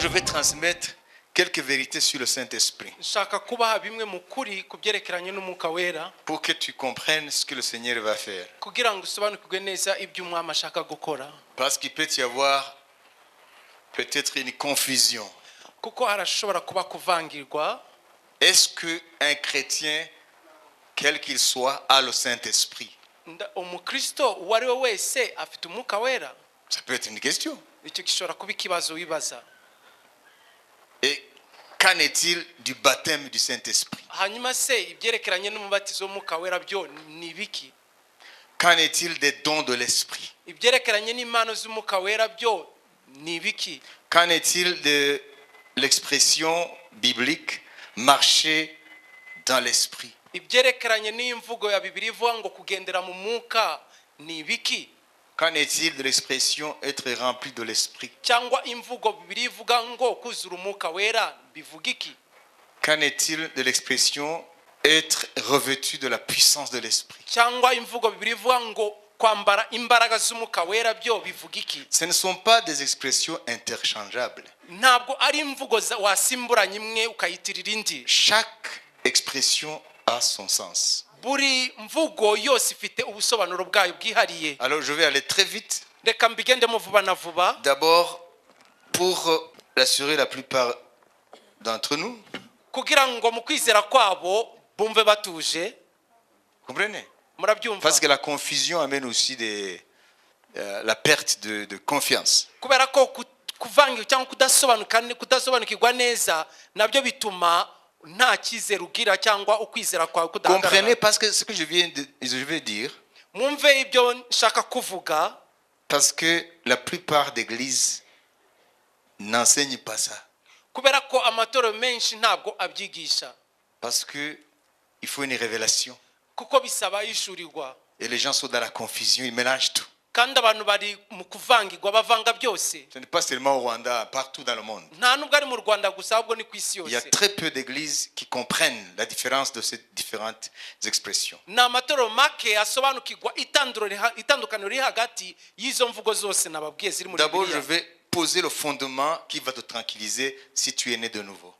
je vais transmettre quelques vérités sur le Saint-Esprit pour que tu comprennes ce que le Seigneur va faire. Parce qu'il peut y avoir peut-être une confusion. Est-ce qu'un chrétien, quel qu'il soit, a le Saint-Esprit? Ça peut être une question. Et qu'en est-il du baptême du Saint-Esprit? Qu'en est-il des dons de l'Esprit? Qu'en est-il de l'expression biblique marcher dans l'Esprit? Qu'en est-il de l'expression être rempli de l'Esprit? Qu'en est-il de l'expression être revêtu de la puissance de l'Esprit? Ce ne sont pas des expressions interchangeables. Chaque expression a son sens. Alors je vais aller très vite. D'abord, pour rassurer la plupart d'entre nous. Comprenez? Parce que la confusion amène aussi la perte de confiance. Comprenez parce que ce que je vais dire, parce que la plupart des églises n'enseignent pas ça. Parce que il faut une révélation. Et les gens sont dans la confusion, ils mélangent tout. Ce n'est pas seulement au Rwanda, partout dans le monde. Il y a très peu d'églises qui comprennent la différence de ces différentes expressions. D'abord, je vais poser le fondement qui va te tranquilliser si tu es né de nouveau.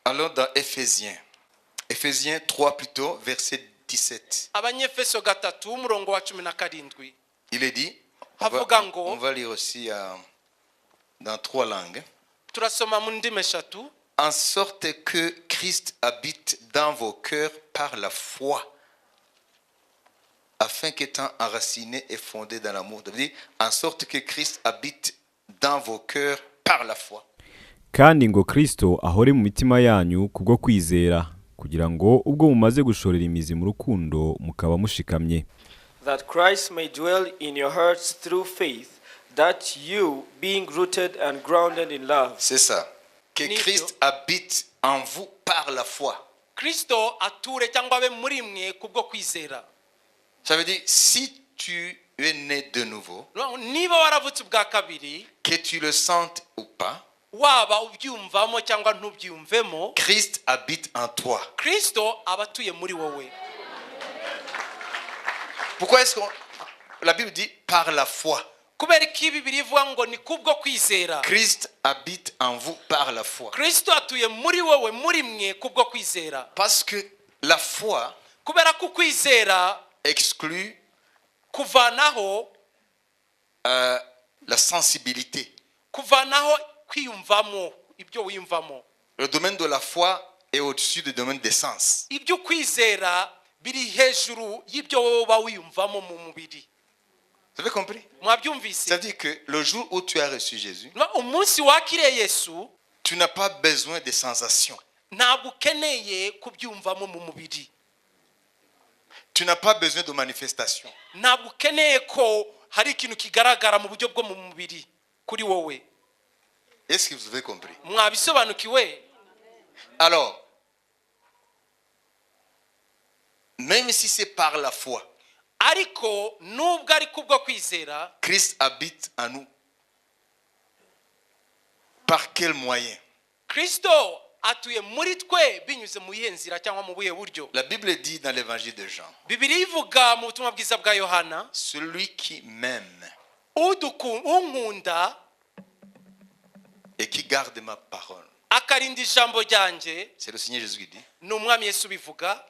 Allons dans Éphésiens 3 plutôt, verset 17. Il est dit, on va lire aussi dans 3 langues. En sorte que Christ habite dans vos cœurs par la foi, afin qu'étant enraciné et fondé dans l'amour, en sorte que Christ habite dans vos cœurs par la foi. Kandi ngo Kristo ahore mu mitima yanyu kubwo kwizera, kugira ngo ubwo mumaze gushorera imizi mu rukundo mukaba mushikamye. That Christ may dwell in your hearts through faith, that you, being rooted and grounded in love. C'est ça. Que Christ habite en vous par la foi. Ça veut dire, si tu es né de nouveau, que tu le sentes ou pas, Christ habite en toi. Pourquoi est-ce que la Bible dit par la foi? Christ habite en vous par la foi. Parce que la foi exclut la sensibilité. Le domaine de la foi est au-dessus du domaine des sens. Vous avez compris? C'est-à-dire que le jour où tu as reçu Jésus, tu n'as pas besoin de sensations. Tu n'as pas besoin de manifestations. Est-ce que vous avez compris? Alors, même si c'est par la foi, Christ habite en nous. Par quel moyen? atuye muri twe binyuze mu yenzira cyangwa mu buye buryo. La Bible dit dans l'évangile de Jean, Bibiliya ivuga mu butumwa bwiza bwa Yohana, celui qui m'aime unkunda et qui garde ma parole. akarinda ijambo ryanjye, C'est le Seigneur Jésus qui dit, ni umwami Yesu bivuga,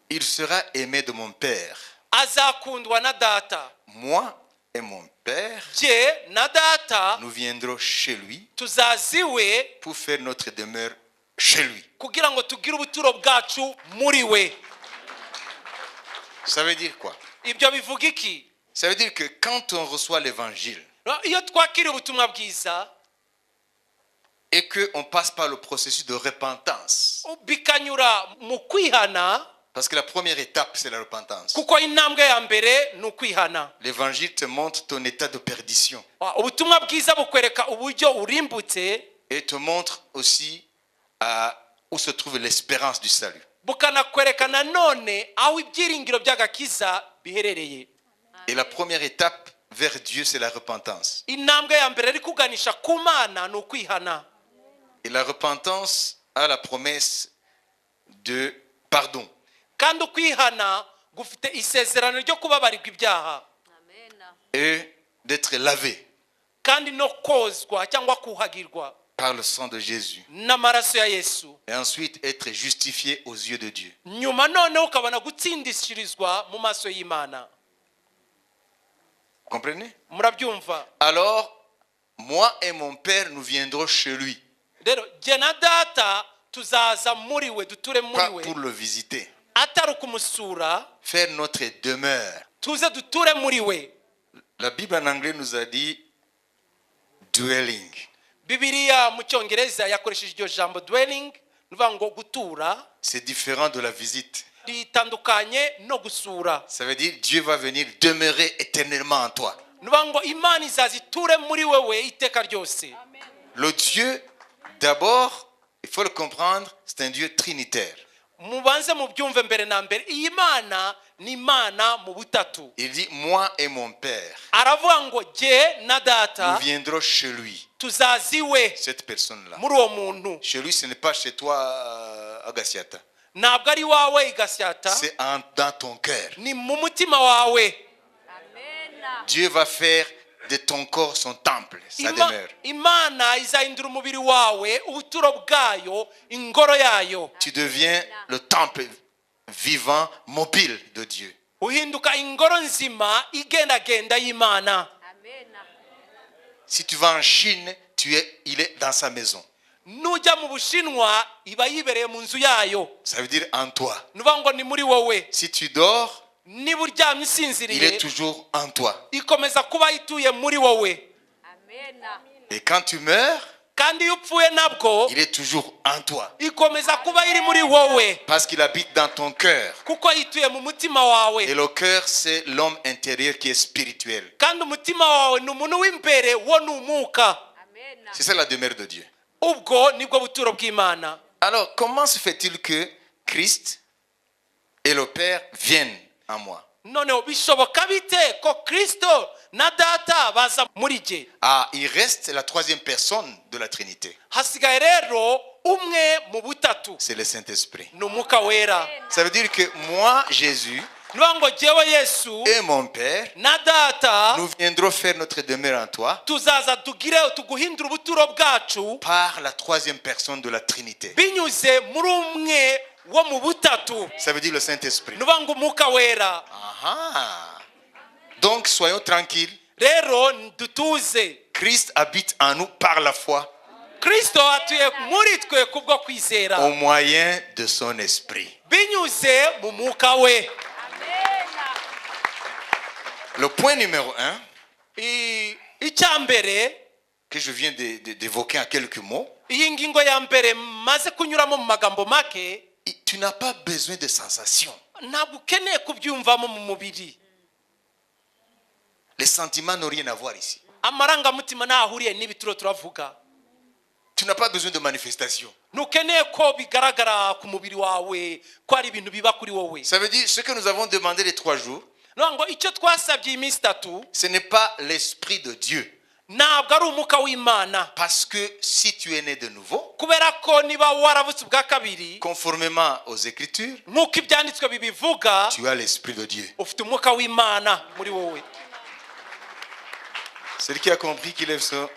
il sera aimé de mon Père. azakundwa na data. Moi et mon Père, Je na data nous viendrons chez lui tuzaziwe pour faire notre demeure chez lui. kugira ngo tugire ubuturo bwacu muri we. Ça veut dire quoi? Ibyo bivuga iki? Ça veut dire que quand on reçoit l'évangile Iyo twakira ubutumwa bwiza et qu'on passe par le processus de repentance, bikanyura mu kwihana, parce que la première étape c'est la repentance. kuko intambwe ya mbere ni ukwihana. L'évangile te montre ton état de perdition Ubutumwa bwiza bukwereka uburyo urimbutse, et te montre aussi où se trouve l'espérance du salut. bukanakwereka nanone aho ibyiringiro by'agakiza biherereye. Et la première étape vers Dieu c'est la repentance. Intambwe ya mbere iri kuganisha ku Mana ni ukwihana. Et la repentance a la promesse de pardon. Kandi ukwihana gufite isezerano ryo kubabarirwa ibyaha Et d'être lavé kandi no kozwa cyangwa kuhagirwa par le sang de Jésus. n'amaraso ya Yesu. Et ensuite être justifié aux yeux de Dieu. Nyuma none ukabona gutsindishirizwa mu maso y'Imana. Comprenez? Murabyumva? Alors, moi et mon Père, nous viendrons chez lui. Rero jye na data tuzaza muri we, duture muri Pas we, pour le visiter. atari ukumusura, Faire notre demeure. tuze duture muri we. La Bible en anglais nous a dit dwelling. Bibiliya mu cyongereza yakoresheje iryo jambo dwelling, nuvuga ngo gutura, C'est différent de la visite. ritandukanye no gusura. Ça veut dire Dieu va venir demeurer éternellement en toi. Nuvuga ngo Imana izaza iture muri wewe iteka ryose. Le Dieu, d'abord, il faut le comprendre, c'est un Dieu trinitaire. Mubanze mubyumve mbere na mbere, iyi Mana ni Imana mu butatu. Il dit, moi et mon Père, Aravuga ngo jye na data nous viendrons chez lui. tuzaziwe Cette personne-là. muri uwo muntu. Chez lui, ce n'est pas chez toi à Gassiata. Ntabwo ari wawe igasyata, C'est dans ton cœur. ni mu mutima wawe. Dieu va faire de ton corps son temple, sa demeure. Imana izahindura umubiri wawe ubuturo bwayo, ingoro yayo. Tu deviens le temple vivant, mobile de Dieu. Uhinduka ingoro nzima igendagenda y'Imana. Si tu vas en Chine, il est dans sa maison. Nujya mu Bushinwa iba yibereye mu nzu yayo. Ça veut dire en toi. Nuvuga ngo ni muri wowe. Si tu dors, Niba uryamye il est usinziriye, toujours en toi. ikomeza kuba ituye muri wowe. Et quand tu meurs, Kandi iyo upfuye nabwo il est toujours en toi. ikomeza kuba iri muri wowe, Parce qu'il habite dans ton cœur. kuko ituye mu mutima wawe. Et le cœur, c'est l'homme intérieur qui est spirituel. Kandi umutima wawe ni umuntu w'imbere, wo ni umwuka. C'est ça la demeure de Dieu. Ubwo nibwo buturo bw'Imana. Alors, comment se fait-il que Christ et le Père viennent en moi? Noneho bishoboka bite ko Kristo na data baza muri jye? Ah, il reste la troisième personne de la Trinité. Hasigaye rero umwe mu butatu, C'est le Saint-Esprit. ni umwuka wera. Ça veut dire que moi, Jésus, Nuvuga ngo jyewe Yesu et mon Père, na data nous viendrons faire notre demeure en toi tuzaza tuguhindura ubuturo bwacu par la troisième personne de la Trinité. binyuze muri umwe wo mu butatu. Ça veut dire le Saint-Esprit. Nuvuga ngo umwuka wera. Ah. Donc, soyons tranquilles. Rero dutuze. Christ habite en nous par la foi Kristo atuye muri twe kubwo kwizera, au moyen de son esprit. binyuze mu mwuka we. Le point numéro 1 Icya mbere, que je viens d'évoquer en quelques mots, iyi ngingo ya mbere maze kunyuramo mu magambo make, tu n'as pas besoin de sensations. ntabwo ukeneye kubyumvamo mu mubiri. Les sentiments n'ont rien à voir ici. Amarangamutima ntahuriye n'ibituro turavuga. Tu n'as pas besoin de manifestations. Ntukeneye ko bigaragara ku mubiri wawe ko ari ibintu biba kuri wowe. Ça veut dire ce que nous avons demandé les 3 jours, Ngo icyo twasabye iminsi itatu ce n'est pas l'esprit de Dieu. ntabwo ari umwuka w'Imana. Parce que si tu es né de nouveau, kubera ko niba waravutse ubwa kabiri conformément aux Écritures, nk'uko ibyanditswe bibivuga tu as l'Esprit de Dieu. ufite umwuka w'Imana muri wowe. Celui qui a compris qu'il lève son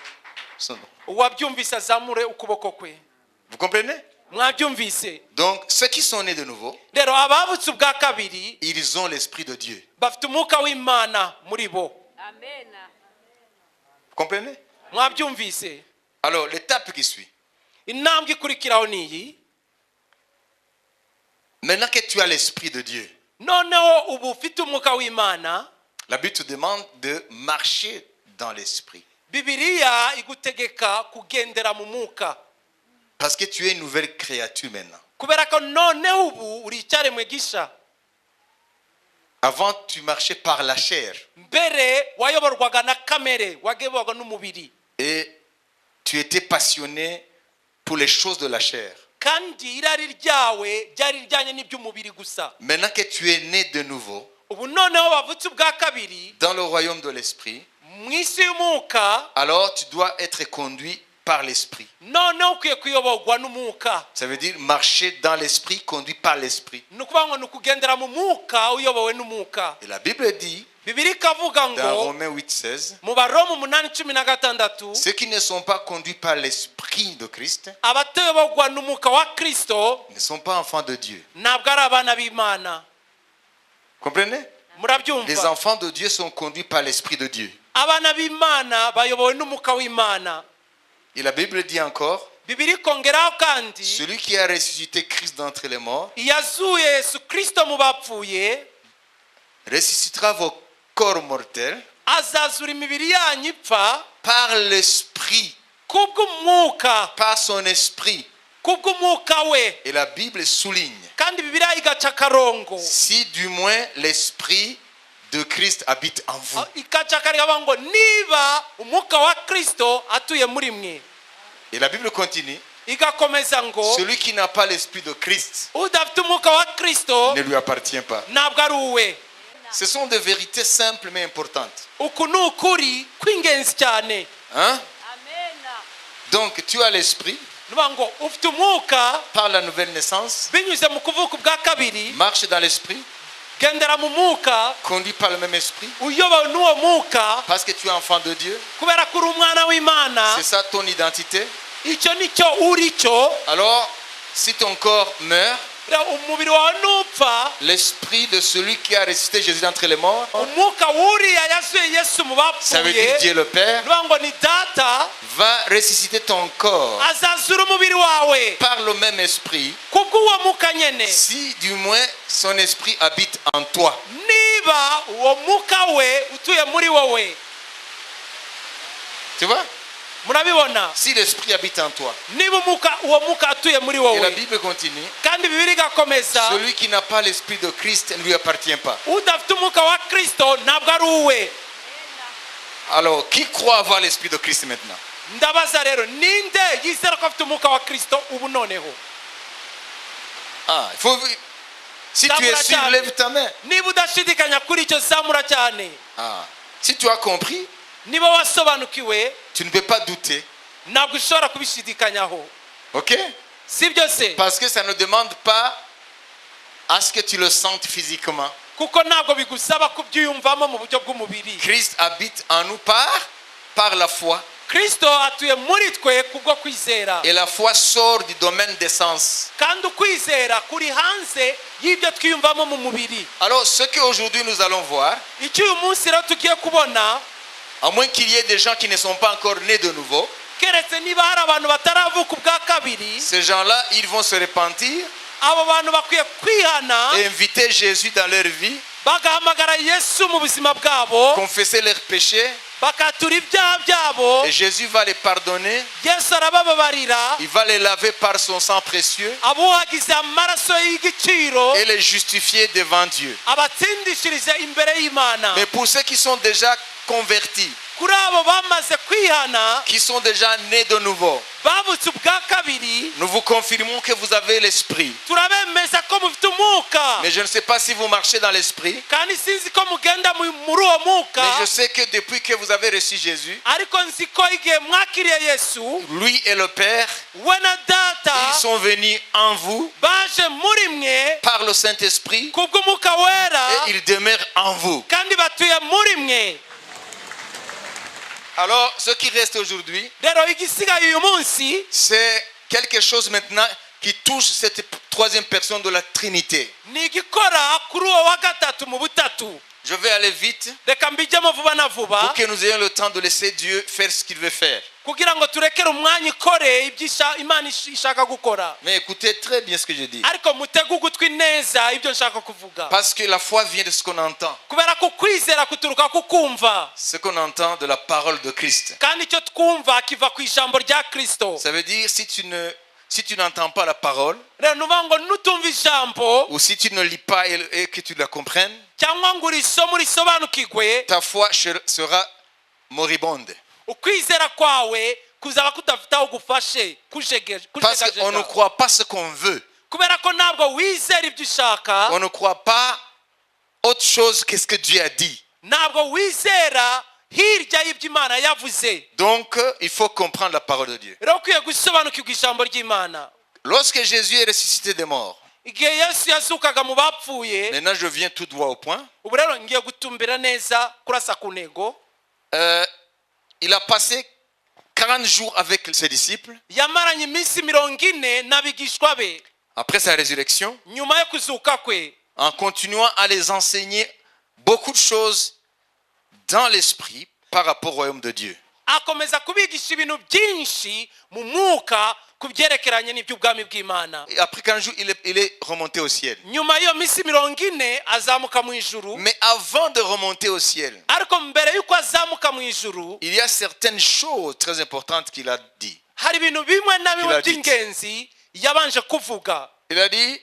nom. uwabyumvise azamure ukuboko kwe. Vous comprenez? Mwabyumvise? Donc, ceux qui sont nés de nouveau, rero abavutse ubwa kabiri ils ont l'Esprit de Dieu. bafite umwuka w'Imana muri bo. Amen. Vous comprenez? Mwabyumvise? Alors, l'étape qui suit. intambwe ikurikiraho ni iyi. Maintenant que tu as l'Esprit de Dieu, noneho ubu ufite umwuka w'Imana, la Bible te demande de marcher dans l'Esprit. Bibiliya igutegeka kugendera mu mwuka. Parce que tu es une nouvelle créature maintenant. kubera ko noneho ubu uri icyaremwe gisha. Avant, tu marchais par la chair. mbere wayoborwaga na kamere, wayoborwaga n'umubiri. Et tu étais passionné pour les choses de la chair. kandi irari ryawe ryari rijyanye n'iby'umubiri gusa. Maintenant que tu es né de nouveau, ubu noneho wavutse ubwa kabiri dans le royaume de l'Esprit, mu isi y'umwuka, alors tu dois être conduit par l'Esprit. noneho ukwiye kuyoborwa n'umwuka. Ça veut dire marcher dans l'Esprit, conduit par l'Esprit. ni ukuvuga ngo ni ukugendera mu mwuka uyobowe n'umwuka. Et la Bible dit, Bibiliya ikavuga dans ngo Romains 8:16, mu Baroma 8:16, ceux qui ne sont pas conduits par l'Esprit de Christ abatayoborwa n'umwuka wa Kristo ne sont pas enfants de Dieu. ntabwo ari abana b'Imana. Comprenez? Les murabyumva? enfants de Dieu sont conduits par l'Esprit de Dieu. abana b'Imana bayobowe n'umwuka w'Imana. Et la Bible dit encore, Bibiliya ikongeraho kandi celui qui a ressuscité Christ d'entre les morts yazuye Yesu Kristo mu bapfuye ressuscitera vos corps mortels azazura imibiri yanyu ipfa par l'Esprit, kubw'umwuka, par son Esprit. kubw'umwuka we. Et la Bible souligne, kandi Bibiliya igaca akarongo, si du moins l'Esprit de Christ habite en vous. igaca akarongo ngo niba umwuka wa Kristo atuye muri mwe. Et la Bible continue, igakomeza ngo celui qui n'a pas l'Esprit de Christ udafite umwuka wa Kristo ne lui appartient pas. ntabwo ari uwe. Ce sont des vérités simples mais importantes. uku ni ukuri kw'ingenzi cyane. Hein? Amen. Donc tu as l'Esprit nuvuga ngo ufite umwuka par la nouvelle naissance, binyuze mu kuvuka ubwa kabiri, marche dans l'Esprit, gendera mu mwuka conduit par le même Esprit, uyobowe n'uwo mwuka, parce que tu es enfant de Dieu. kubera ko uri umwana w'Imana. C'est ça ton identité. icyo nicyo uri cyo. Alors, si ton corps meurt, umubiri wawe nupfa, l'Esprit de celui qui a ressuscité Jésus d'entre les morts, umwuka wuriya yazuye Yesu mu ça veut dire bapfuye, Dieu le Père, nuvuga ngo ni data va ressusciter ton corps azazura umubiri wawe par le même Esprit, kubw'uwo mwuka nyene, si du moins son Esprit habite en toi. niba uwo mwuka we utuye muri wowe. Tu vois? murabibona? Si l'Esprit habite en toi. niba uwo mwuka atuye muri Et la wowe, Bible continue, kandi Bibiliya igakomeza, celui qui n'a pas l'Esprit de Christ ne lui appartient pas. udafite umwuka wa Kristo ntabwo ari uwe. Alors, qui croit avoir l'Esprit de Christ maintenant? ndabaza rero, ninde yizera ko afite umwuka wa Kristo ubu noneho? Ah, il faut... Si tu es sûr, lève ta main. niba udashidikanya kuri icyo, zamura cyane. Ah. Si tu as compris, niba wasobanukiwe, tu ne peux pas douter. ntabwo ushobora kubishidikanyaho. Ok? si byo se? Parce que ça ne demande pas à ce que tu le sentes physiquement. kuko ntabwo bigusaba kubyiyumvamo mu buryo bw'umubiri. Christ habite en nous par la foi. Kristo atuye muri twe kubwo kwizera. Et la foi sort du domaine des sens. kandi ukwizera kuri hanze y'ibyo twiyumvamo mu mubiri. Alors, ce qu'aujourd'hui nous allons voir, icyo uyu munsi rero tugiye kubona, à moins qu'il y ait des gens qui ne sont pas encore nés de nouveau, keretse niba hari abantu bataravuka ubwa kabiri, ces gens-là, ils vont se repentir abo bantu bakwiye kwihana, et inviter Jésus dans leur vie, bagahamagara Yesu mu buzima bwabo, confesser leurs péchés, bakatura ibyaha byabo, et Jésus va les pardonner, Yesu arabababarira, il va les laver par son sang précieux abuhagize amaraso y'igiciro, et les justifier devant Dieu. abatsindishirize imbere y'Imana. Mais pour ceux qui sont déjà convertis, kuri abo bamaze kwihana, qui sont déjà nés de nouveau, nous vous confirmons que vous avez l'esprit. Mais je ne sais pas si vous marchez dans l'esprit. Mais je sais que depuis que vous avez reçu Jésus, lui et le Père, ils sont venus en vous par le Saint-Esprit et ils demeurent en vous. Alors, ce qui reste aujourd'hui, c'est quelque chose maintenant qui touche cette troisième personne de la Trinité. Je vais aller vite pour que nous ayons le temps de laisser Dieu faire ce qu'il veut faire. Mais écoutez très bien ce que je dis. Parce que la foi vient de ce qu'on entend. Ce qu'on entend de la parole de Christ. Ça veut dire si tu n'entends pas la parole, ou si tu ne lis pas et que tu la comprennes, ta foi sera moribonde. Parce qu'on ne croit pas ce qu'on veut. On ne croit pas autre chose que ce que Dieu a dit. Donc, il faut comprendre la parole de Dieu. Lorsque Jésus est ressuscité des morts, maintenant je viens tout droit au point. Il a passé 40 jours avec ses disciples. Après sa résurrection, en continuant à les enseigner beaucoup de choses dans l'esprit par rapport au royaume de Dieu. Et après 15 jours, il est remonté au ciel. Mais avant de remonter au ciel, il y a certaines choses très importantes qu'il a dit. Il a dit,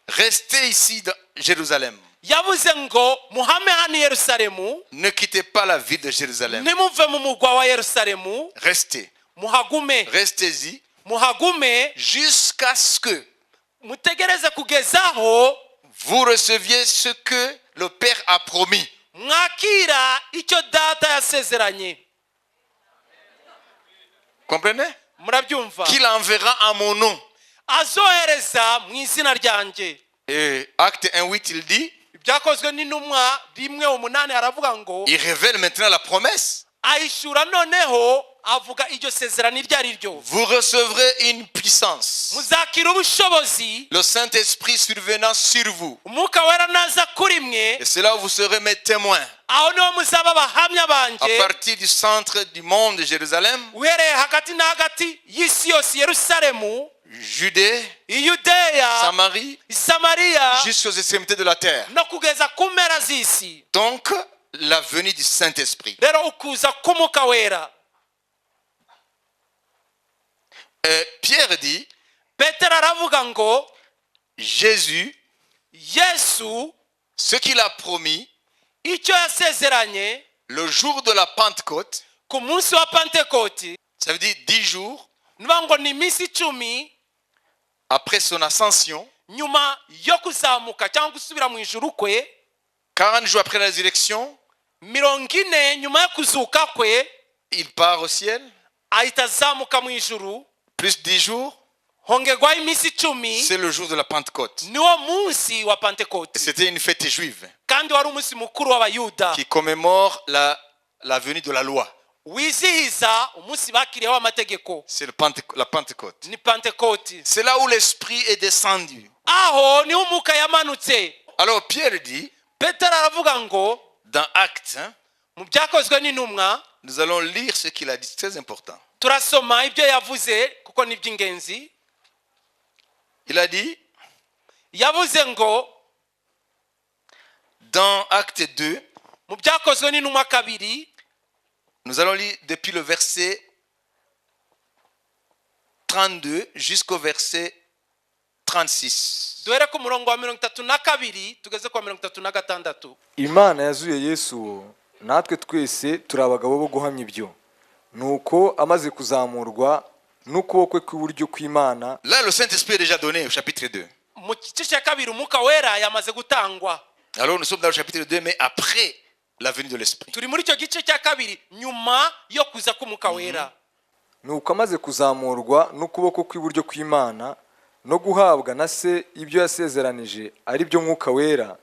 restez ici dans Jérusalem. Ne quittez pas la ville de Jérusalem. Restez. Restez-y jusqu'à ce que vous receviez ce que le Père a promis. Comprenez? Qu'il enverra en mon nom. Et Acte 1:8, il dit, il révèle maintenant la promesse. Vous recevrez une puissance. Le Saint-Esprit survenant sur vous. Et c'est là où vous serez mes témoins. À partir du centre du monde de Jérusalem, Judée, Samarie, jusqu'aux extrémités de la terre. Donc, la venue du Saint-Esprit. Pierre dit, Jésus, ce qu'il a promis, le jour de la Pentecôte, ça veut dire 10 jours après son ascension, 40 jours après la résurrection, il part au ciel. Plus 10 jours, c'est le jour de la Pentecôte. Et c'était une fête juive qui commémore la venue de la loi. C'est la Pentecôte. C'est là où l'Esprit est descendu. Alors Pierre dit, dans Actes, nous allons lire ce qu'il a dit, c'est très important. Il a dit, dans Acte 2, nous allons lire depuis le verset 32 jusqu'au verset 36. Imana yazuye Yesu, natwe twese turi abagabo bo guhamya ibyo. Nuko amaze kuzamurwa n'ukuboko kw'iburyo kw'Imana. Là, le Saint-Esprit est déjà donné au chapitre 2. mu gice cya kabiri umwuka wera yamaze gutangwa. Alors nous sommes dans le chapitre 2, mais après la venue de l'Esprit. turi muri icyo gice cya kabiri nyuma yo kuza k'umwuka wera. Nuko amaze kuzamurwa n'ukuboko kw'iburyo kw'Imana no guhabwa na se ibyo yasezeranije ari byo mwuka wera,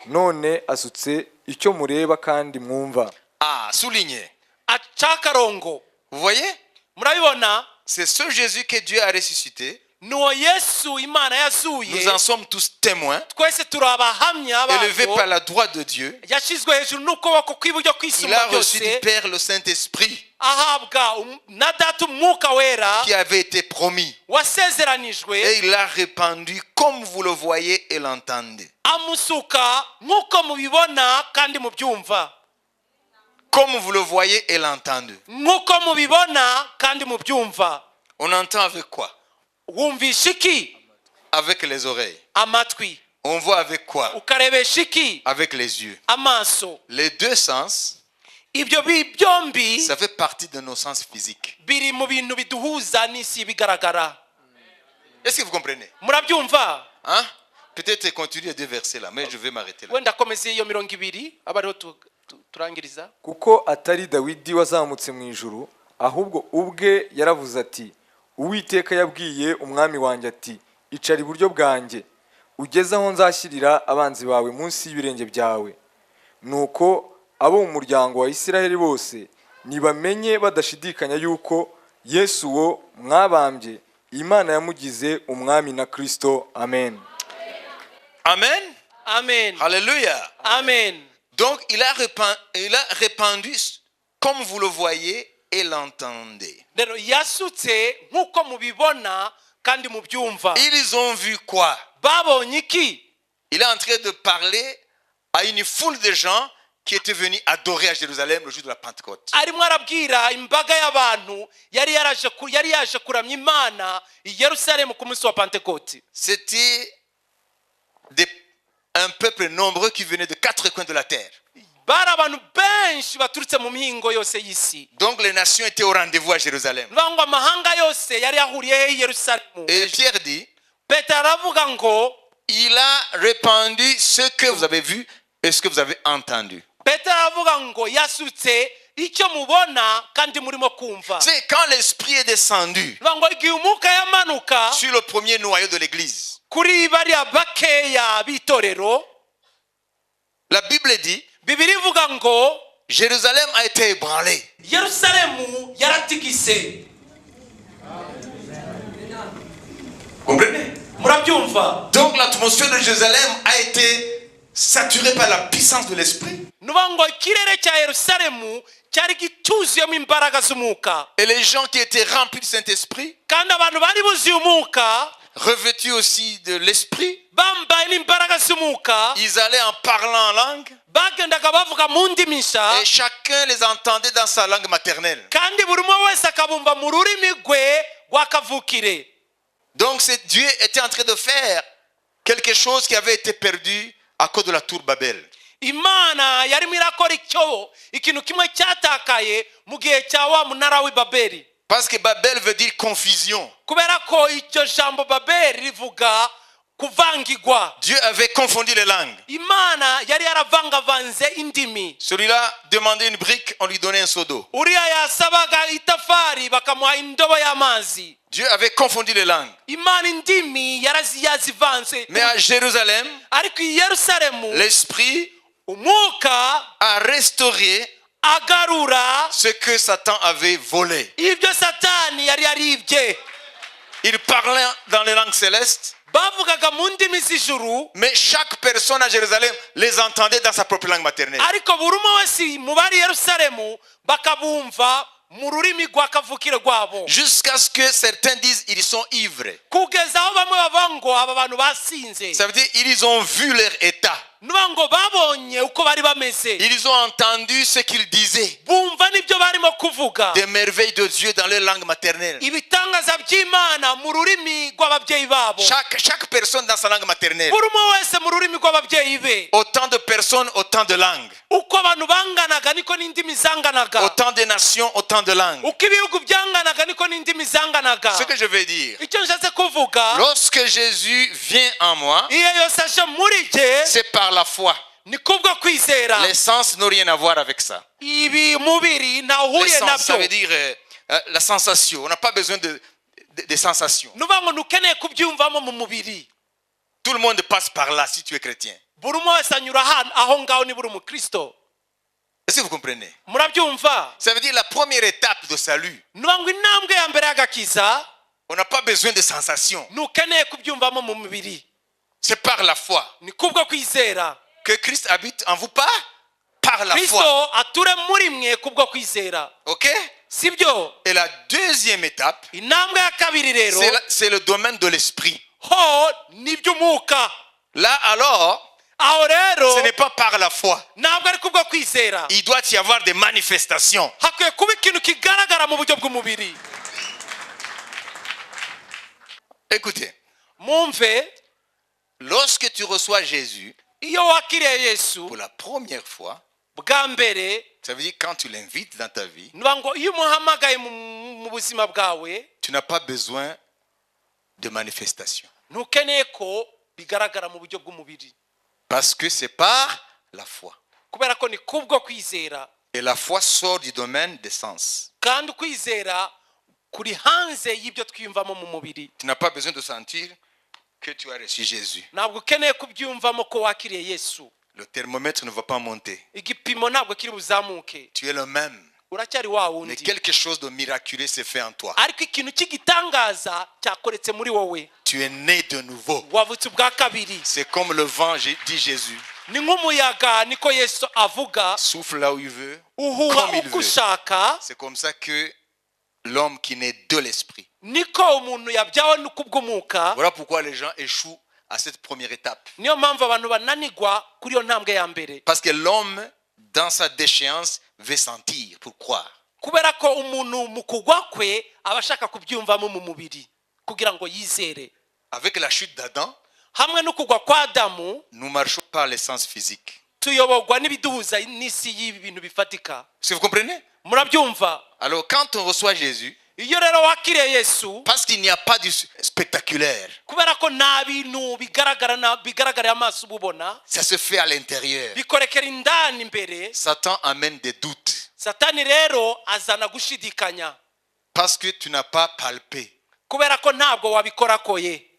none asutse icyo mureba kandi mwumva. Ah, souligné. Acakarongo. Vous voyez? Murabibona? C'est ce Jésus que Dieu a ressuscité. Nuwo Yesu Imana yazuye. Nous en sommes tous témoins. Twese turi abahamya babo. Élevé par la droite de Dieu. Yashizwe hejuru n'ukuboko kw'iburyo Il kw'isumba a reçu du byose. Père le Saint-Esprit Ahabwa na data umwuka wera qui avait été promis. wasezeranijwe. Et il l'a répandu comme vous le voyez et l'entendez. Amusuka nk'uko mubibona kandi mubyumva. Comme vous le voyez et l'entendez. Nk'uko mubibona kandi mubyumva. On entend avec quoi? Wumvisha iki? Avec les oreilles. Amatwi. On voit avec quoi? Ukarebesha iki? Avec les yeux. Amaso. Les deux sens, Ibyo byombi ça fait partie de nos sens physiques. biri mu bintu biduhuza n'isi bigaragara. Est-ce que vous comprenez? Murabyumva? Hein? Peut-être continuer les deux versets là, mais je vais m'arrêter là. Wenda komeza iyo 200 abariho turangiriza. Kuko atari Dawidi wazamutse mu ijuru, ahubwo ubwe yaravuze ati, Uwiteka yabwiye umwami wanjye ati, icara iburyo bwanjye, ugeze aho nzashyirira abanzi bawe munsi y'ibirenge byawe. Nuko abo mu muryango wa Isiraheli bose nibamenye badashidikanya yuko Yesu uwo mwabambye Imana yamugize umwami na Kristo. Amen. Amen. Amen. Alléluia. Amen. Donc il a répandu comme vous le voyez et l'entendez. Rero yasutse nk'uko mubibona kandi mubyumva. Ils ont vu quoi? Babonye iki? Il est en train de parler à une foule de gens qui étaient venus adorer à Jérusalem le jour de la Pentecôte. Arimo arabwira imbaga y'abantu yari yaje kuramya Imana i Yerusalemu ku munsi wa Pentecote. C'était un peuple nombreux qui venait de 4 coins de la terre. Bari abantu benshi baturutse mu mihingo yose y'isi. Donc les nations étaient au rendez-vous à Jérusalem. Ngo amahanga yose yari yahuriye i Yerusalemu. Et Pierre dit, Petero aravuga ngo il a répandu ce que vous avez vu et ce que vous avez entendu. Petero aravuga ngo yasutse icyo mubona kandi murimo kumva. C'est quand l'Esprit est descendu Ngo igihe umwuka yamanuka sur le premier noyau de l'église. kuri bariya bakeya b'itorero. La Bible dit, Bibiri ivuga ngo Jérusalem a été ébranlée. Yerusalemu yaratigise. Comprenez? Murabyumva? Donc l'atmosphère de Jérusalem a été saturée par la puissance de l'Esprit. Nuba ngo ikirere cya Yerusalemu cyari gituzuyemo imbaraga z'umwuka. Et les gens qui étaient remplis du Saint-Esprit, Kandi abantu bari buzuye umwuka revêtus aussi de l'Esprit, bambaye n'imbaraga z'umwuka ils allaient en parlant en langue bagendaga bavuga mu ndimi nshya et chacun les entendait dans sa langue maternelle. kandi buri umwe wese akabumva mu rurimi rwe rw'akavukire. Donc Dieu était en train de faire quelque chose qui avait été perdu à cause de la tour Babel. Imana yarimo irakora ikintu kimwe cyatakaye mu gihe cya wa munara w'i Babeli. Parce que Babel veut dire confusion. Kubera ko iryo jambo Babeli rivuga kuvangigwa. Dieu avait confondu les langues. Imana yari yaravangavanze indimi. Celui-là demandait une brique, on lui donnait un seau d'eau. Uriya yasabaga itafari bakamuha indobo y'amazi. Dieu avait confondu les langues. Imana indimi yazivanze. Mais à Jérusalem, Ariko i Yerusalemu l'Esprit umwuka a restauré agarura ce que Satan avait volé. ibyo Satani yari yaribye. Il parlait dans les langues célestes, Bavugaga mu ndimi z'ijuru, mais chaque personne à Jérusalem les entendait dans sa propre langue maternelle. ariko buri umwe wese mu bari Yerusalemu bakabumva mu rurimi rw'akavukire rwabo. Jusqu'à ce que certains disent ils sont ivres. Kugeza aho bamwe bavuga ngo aba bantu basinze. Ça veut dire ils ont vu leur état. Nuba ngo babonye uko bari bameze. Ils ont entendu ce qu'ils disaient. Bumva n'ibyo barimo kuvuga. Des merveilles de Dieu dans leur langue maternelle. Ibitangaza by'Imana mu rurimi rw'ababyeyi babo. Chaque personne dans sa langue maternelle. Buri umwe wese mu rurimi rw'ababyeyi be. Autant de personnes, autant de langues. Uko abantu banganaga niko n'indimi zanganaga. Autant de nations, autant de langues. Uko ibihugu byanganaga niko n'indimi zanganaga. byumvikanaga. Ce que je veux dire, Icyo nshatse kuvuga, lorsque Jésus vient en moi, iyo yose aje muri jye c'est par la foi. ni kubwo kwizera. Les sens n'ont rien à voir avec ça. Ibi mubiri Les ntahuriye sens, ça nabyo. veut dire la sensation. On n'a pas besoin de sensations. nuvuga ngo ntukeneye kubyumvamo mu mubiri. Tout le monde passe par là si tu es chrétien. buri umwe wese anyura aho ngaho niba uri umukristo. Est-ce que vous comprenez? Murabyumva? Ça veut dire la première étape de salut. nuvuga ngo intambwe ya mbere y'agakiza On n'a pas besoin de sensations. ntukeneye kubyumvamo mu mubiri. C'est par la foi ni kubwo kwizera. que Christ habite en vous, pas par la kristo foi. ature muri mwe kubwo kwizera. Ok? sibyo? Et la deuxième étape, intambwe ya kabiri rero c'est le domaine de l'esprit. ho n'iby'umwuka. Là alors, aho rero ce n'est pas par la foi. ntabwo ari kubwo kwizera. Il doit y avoir des manifestations. hakwiye kuba ikintu kigaragara mu buryo bw'umubiri. Écoutez, mwumve, lorsque tu reçois Jésus iyo wakiriye yesu pour la première fois, bwa mbere, ça veut dire quand tu l'invites dans ta vie, nuvuga ngo iyo umuhamagaye mu buzima bwawe tu n'as pas besoin de manifestations. ntukeneye ko bigaragara mu buryo bw'umubiri. Parce que c'est par la foi. kubera ko ni kubwo kwizera. Et la foi sort du domaine des sens. kandi ukwizera kuri hanze y'ibyo twiyumvamo mu mubiri. Tu n'as pas besoin de sentir que tu as reçu Jésus. ntabwo ukeneye kubyumvamo ko wakiriye yesu. Le thermomètre ne va pas monter. igipimo ntabwo kiri buzamuke. Tu es le même. uracyari wa Mais wundi. quelque chose de miraculeux s'est fait en toi. ariko ikintu cy'igitangaza cyakoretse muri wowe. Tu es né de nouveau. wavutse ubwa kabiri. C'est comme le vent, dit Jésus. ni nk'umuyaga niko yesu avuga. Souffle là où il veut, uhuha comme il uko veut. ushaka. C'est comme ça que l'homme qui naît de l'esprit. niko umuntu yabyawe n'ukubw'umwuka. Voilà pourquoi les gens échouent à cette première étape. niyo mpamvu abantu bananigwa kuri iyo ntambwe ya mbere. Parce que l'homme, dans sa déchéance, veut sentir pour croire. kubera ko umuntu mu kugwa kwe aba ashaka kubyumvamo mu mubiri kugira ngo yizere. Avec la chute d'Adam, hamwe no kugwa kwa adamu nous marchons par les sens physiques. tuyoborwa n'ibiduhuza n'isi y'ibi bintu bifatika. Est-ce que vous comprenez? murabyumva? Alors quand on reçoit Jésus, iyo rero wakiriye yesu, parce qu'il n'y a pas du spectaculaire, kubera ko nta bintu bigaragarira amaso ububona, ça se fait à l'intérieur. bikorekera indani imbere. Satan amène des doutes satani rero azana gushidikanya parce que tu n'as pas palpé. kubera ko ntabwo wabikorakoye.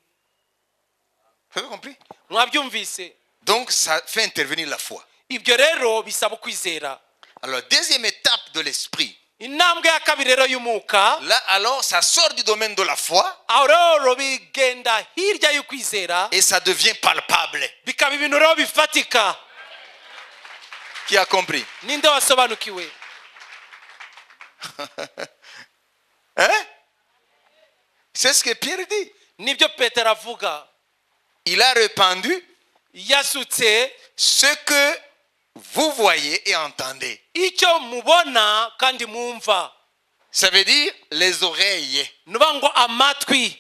Vous avez compris? mwabyumvise? Donc ça fait intervenir la foi. ibyo rero bisaba ukwizera. Alors deuxième étape de l'esprit. intambwe ya kabiri rero y'umwuka, Là alors ça sort du domaine de la foi aho rero bigenda hirya y'ukwizera et ça devient palpable. bikaba ibintu rero bifatika. Qui a compris? ninde wasobanukiwe? Hein? C'est ce que Pierre dit. nibyo petero avuga. Il a répandu yasutse ce que vous voyez et entendez. icyo mubona kandi mwumva. Ça veut dire les oreilles. nuvuga ngo amatwi.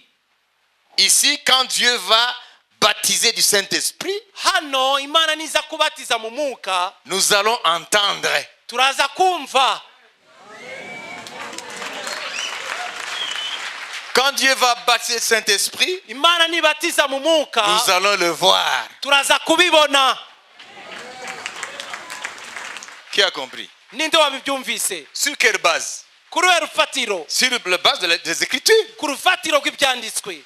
Ici, quand Dieu va baptiser du Saint-Esprit, hano imana niza kubatiza mu mwuka, nous allons entendre. turaza kumva. Quand Dieu va baptiser le Saint-Esprit, imana nibatiza mu mwuka, nous allons le voir. turaza kubibona. Qui a compris? ninde wabibyumvise? Sur quelle base? kuri we rufatiro. Sur la base des Écritures. ku rufatiro rw'ibyanditswe.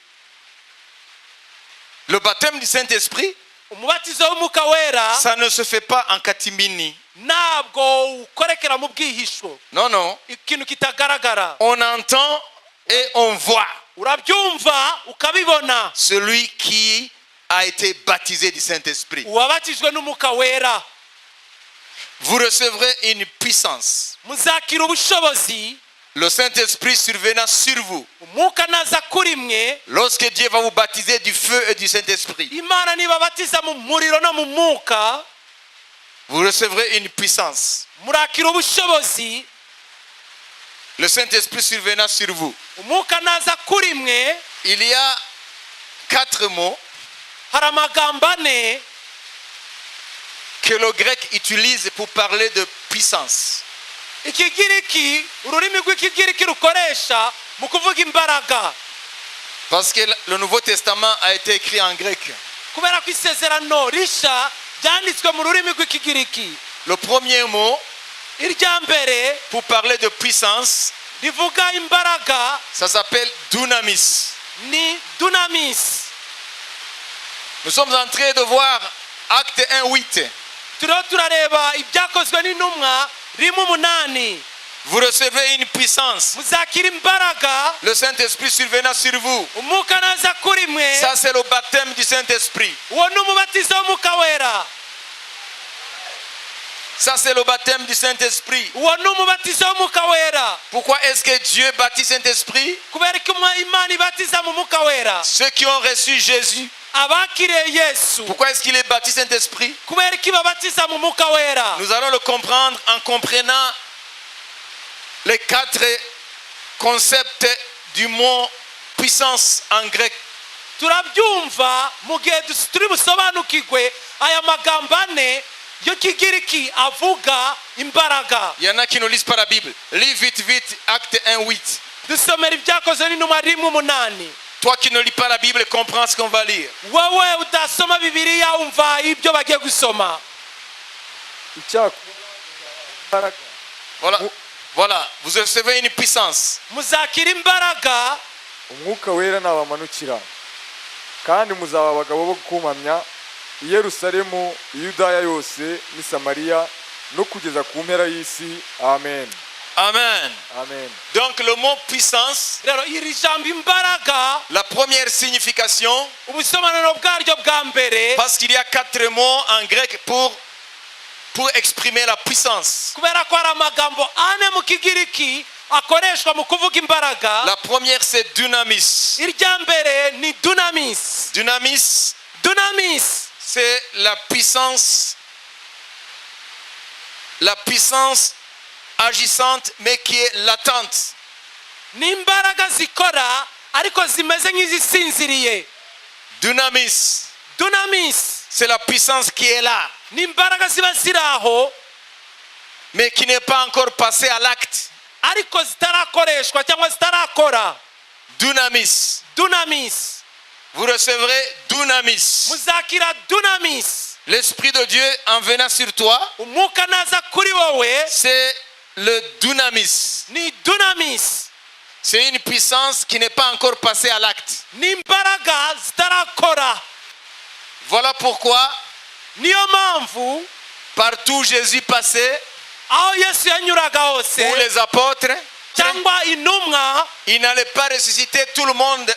Le baptême du Saint-Esprit, umubatizo w'umwuka wera ça ne se fait pas en catimini. ntabwo ukorekera mu bwihisho, Non, non. ikintu kitagaragara. On entend et on voit urabyumva ukabibona. celui qui a été baptisé du Saint-Esprit. uwabatijwe n'umwuka wera Vous recevrez une puissance. muzakira ubushobozi, Le Saint-Esprit survenant sur vous. umwuka naza kuri mwe. Lorsque Dieu va vous baptiser du feu et du Saint-Esprit, imana nibabatiza mu muriro no mu mwuka, vous recevrez une puissance. murakira ubushobozi. Le Saint-Esprit survenant sur vous. umwuka naza kuri mwe. Il y a 4 mots hari amagambo ane que le grec utilise pour parler de puissance. ikigiriki, ururimi rw'ikigiriki rukoresha mu kuvuga imbaraga. Parce que le Nouveau Testament a été écrit en grec. Kubera ko isezerano risha ryanditswe mu rurimi rw'ikigiriki. Le premier mot irya mbere pour parler de puissance, rivuga imbaraga, ça s'appelle dunamis. Ni dunamis. Nous sommes en train de voir Acte 1:8. Turiho turareba ibyakozwe n'intumwa rimwe 8. Vous recevez une puissance. Muzakira imbaraga. Le Saint-Esprit survenant sur vous. Umwuka naza kuri mwe. Ça c'est le baptême du Saint-Esprit. Uwo ni umubatizo w'umwuka wera. Ça c'est le baptême du Saint-Esprit. Uwo ni umubatizo w'umwuka wera. Pourquoi est-ce que Dieu baptise Saint-Esprit? Kubera ko Imana ibatiza mu mwuka wera. Ceux qui ont reçu Jésus. Abakiriye Yesu. Pourquoi est-ce qu'il est baptisé Saint-Esprit? Kubera ko ibabatiza mu mwuka wera. Nous allons le comprendre en comprenant les 4 concepts du mot puissance en grec. Turabyumva mu gihe turi busobanukirwe aya magambo ane yo kigiriki avuga imbaraga. Il y en a qui ne lisent pas la Bible. Lis vite Acte 1:8. Dusomera ibyakozwe n'intumwa rimwe 8. Toi qui ne lis pas la Bible, comprends ce qu'on va lire. Wowe udasoma Bibiliya umva ibyo bagiye gusoma. Voilà, vous recevez une puissance. Muzakira imbaraga. Umwuka wera nabamanukira. Kandi muzaba abagabo bo kumamya i Yerusalemu, Yudaya yose ni Samariya no kugeza ku mpera y'isi. Amen. Amen. Amen. Donc le mot puissance, rero iri jambo imbaraga, la première signification, ubusobanuro bwaryo bwa mbere, parce qu'il y a 4 mots en grec pour exprimer la puissance. Kubera ko hari amagambo ane mu kigiriki akoreshwa mu kuvuga imbaraga. La première c'est dunamis. Irya mbere ni dunamis. Dunamis c'est la puissance agissante mais qui est latente. Ni imbaraga zikora ariko zimeze nk'izisinziriye. Dunamis c'est la puissance qui est là, ni imbaraga ziba ziraho mais qui n'est pas encore passée à l'acte. Ariko zitarakoreshwa cyangwa zitarakora. Dunamis. Vous recevrez dunamis. Muzakira dunamis. L'Esprit de Dieu en venant sur toi, umwuka naza kuri wowe, c'est le dunamis. Ni dunamis. C'est une puissance qui n'est pas encore passée à l'acte. Ni imbaraga zitarakora. Voilà pourquoi niyo mpamvu partout Jésus passait, aho Yesu yanyuraga hose, ou les apôtres, cyangwa intumwa, il n'allait pas ressusciter tout le monde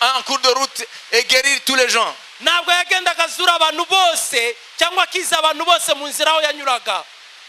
en cours de route et guérir tous les gens. Ntabwo yagendaga azura abantu bose cyangwa akiza abantu bose mu nzira aho yanyuraga.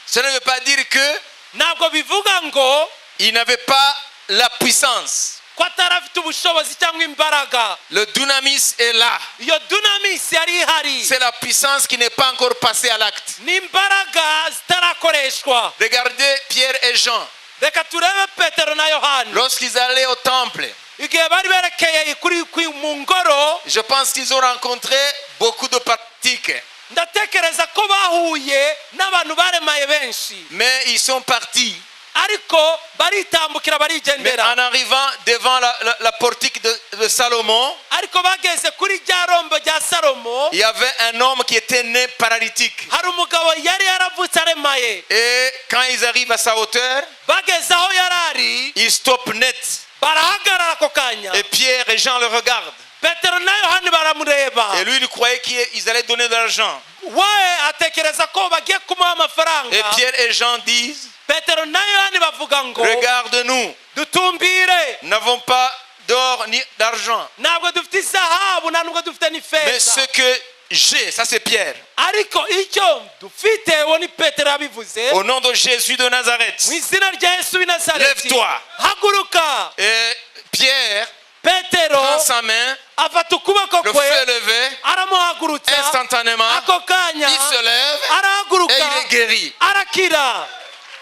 Ça ne veut pas dire que ntabwo bivuga ngo il n'avait pas la puissance. Ko atarafite ubushobozi cyangwa imbaraga. Le dunamis est là. Iyo dunamis yari ihari. C'est la puissance qui n'est pas encore passée à l'acte. Ni imbaraga zitarakoreshwa. Regardez Pierre et Jean. Reka turebe Petero na Yohana. Lorsqu'ils allaient au temple, igihe bari berekeye kuri mu ngoro, je pense qu'ils ont rencontré beaucoup de pratiques. Ndatekereza ko bahuye n'abantu baremaye benshi. Mais ils sont partis. Ariko baritambukira Mais barigendera. en arrivant devant la portique de Salomon, ariko bageze kuri rya rombo rya Salomo, il y avait un homme qui était né paralytique. hari umugabo yari yaravutse aremaye. Et quand ils arrivent à sa hauteur, bageze aho yarari, ils stoppent net. barahagarara ako kanya. Et Pierre et Jean le regardent. Petero na Yohana baramureba. Et lui, il croyait qu'ils allaient donner de l'argent. we atekereza ko bagiye kumuha amafaranga. Et Pierre et Jean disent, Petero na Yohana bavuga ngo, regarde-nous, dutumbire, nous n'avons pas d'or ni d'argent. ntabwo dufite izahabu ntabwo dufite Mais n'ifeza. ce que j'ai, ça c'est Pierre. ariko icyo dufite wo ni Petero yabivuze. Au nom de Jésus de Nazareth, mu izina rya Yesu w'i Nazareti, lève-toi. haguruka. Et Pierre Petero prend sa main, afata ukuboko le kwe, fait lever, aramuhagurutsa, instantanément, ako kanya il se lève arahaguruka, et il est guéri. arakira.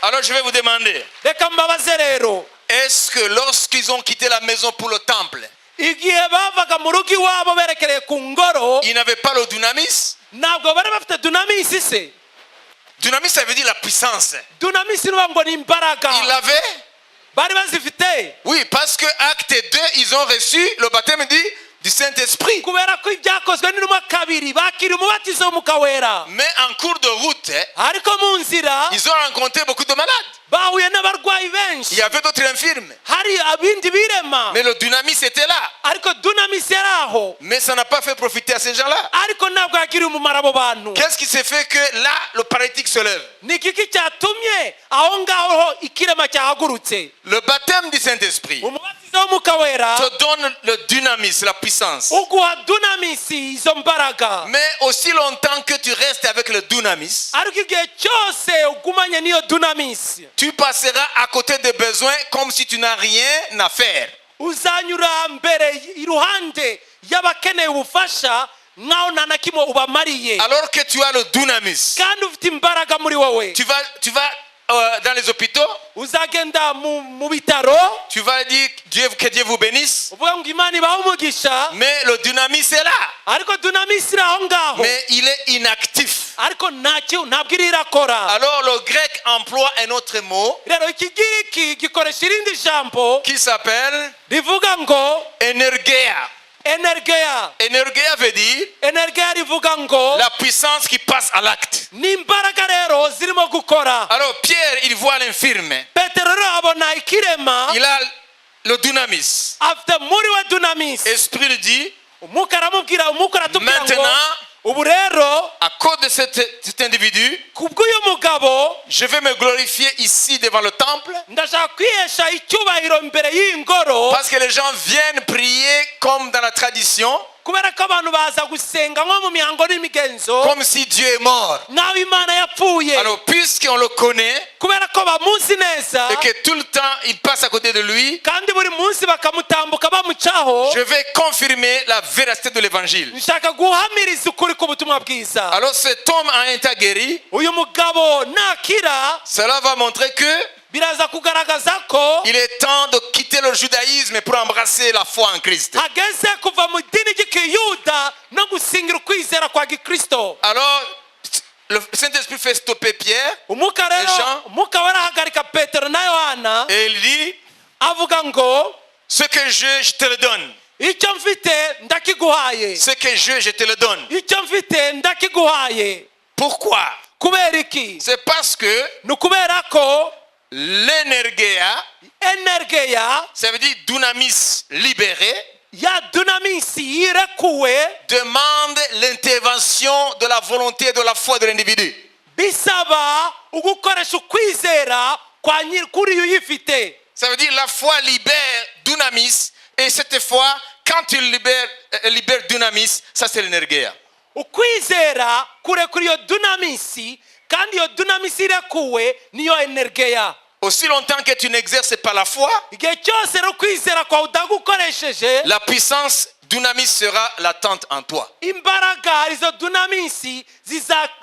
Alors je vais vous demander, Reka mbabaze rero, est-ce que lorsqu'ils ont quitté la maison pour le temple, igihe bavaga mu rugo iwabo berekereye ku ngoro, ils n'avaient pas le dunamis? ntabwo bari bafite dunamis se? Dunamis, ça veut dire la puissance. Dunamis ni ngo ni imbaraga. Ils l'avaient? bari bazifite. Oui, parce que Acte 2, ils ont reçu le baptême du Saint-Esprit. kubera ko ibyakozwe n'intumwa kabiri bakira umubatizo w'Umwuka Wera. Mais en cours de route, ariko mu nzira ils ont rencontré beaucoup de malades. bahuye n'abarwayi benshi. Il y avait d'autres infirmes. hari abindi birema. Mais le dunamis était là. ariko dunamis yari aho. Mais ça n'a pas fait profiter à ces gens-là. ariko ntabwo yagiriye umumaro abo bantu. Qu'est-ce qui s'est fait que là, le paralytique se lève? ni iki cyatumye aho ngaho ikirema cyahagurutse? Le baptême du Saint-Esprit umubatizo w'Umwuka Wera te donne le dunamis, la puissance. uguha dunamisi izo mbaraga. Mais aussi longtemps que tu restes avec le dunamis, ariko igihe cyose ugumanye n'iyo dunamisi tu passeras à côté des besoins comme si tu n'as rien à faire. uzanyura mbere iruhande y'abakeneye ubufasha nkaho nta na kimwe ubamariye. Alors que tu as le dunamis, kandi ufite imbaraga muri wowe. tu vas dans les hôpitaux, uzagenda mu bitaro tu vas dire que Dieu vous bénisse, uvuga ngo Imana ibahe umugisha. mais le dunamis est là, ariko dunamisi iri aho ngaho. mais il est inactif. ariko ntabwo iri irakora. Alors le grec emploie un autre mot rero ikigiriki gikoresha irindi jambo qui s'appelle rivuga ngo energeia. energeya. Energeia veut dire energeya rivuga ngo la puissance qui passe à l'acte. ni imbaraga rero zirimo gukora. Alors Pierre, il voit l'infirme, petero rero abona ikirema il a le dunamis. afite muri we dunamisi. Esprit lui dit, umwuka aramubwira umwuka aratubwira ngo maintenant, ubu rero à cause de cet individu, kubw'uyu mugabo je vais me glorifier ici devant le temple, ndashaka kwihesha icyubahiro imbere y'ingoro. parce que les gens viennent prier comme dans la tradition, kubera ko abantu baza gusenga nko mu mihango n'imigenzo comme si Dieu est mort. nk'aho Imana yapfuye. Alors puisqu'on le connaît kubera ko bamuzi neza et que tout le temps il passe à côté de lui, kandi buri munsi bakamutambuka bamucaho, je vais confirmer la véracité de l'évangile. nshaka guhamiriza ukuri k'ubutumwa bwiza. Alors cet homme a été guéri, uyu mugabo nakira cela va montrer que biraza kugaragaza ko il est temps de quitter le judaïsme pour embrasser la foi en Christ. hageze kuva mu dini ry'ikiyuda no gusingira ukwizera kwa gikristo. Alors le Saint-Esprit fait stopper Pierre umwuka Jean. rero umwuka warahagarika petero na yohana et il dit, avuga ngo ce que je te le donne. icyo mfite ndakiguhaye. Ce que je te le donne. icyo mfite ndakiguhaye. Pourquoi? kubera iki? C'est parce que ni ukubera ko l'energeia, energeya ça veut dire dunamis libéré, ya dunamisi yirekuwe demande l'intervention de la volonté et de la foi de l'individu. bisaba ugukoresha ukwizera kwa kuri uyifite. Ça veut dire la foi libère dunamis, et cette fois, quand tu libères dunamis, ça c'est l'energeia. ukwizera kurekura iyo dunamisi kandi iyo dunamisi irekuwe niyo energeya. Aussi longtemps que tu n'exerces pas la foi, igihe cyose rero kwizera kwawe utagukoresheje la puissance dunamis sera latente en toi. imbaraga izo dunamisi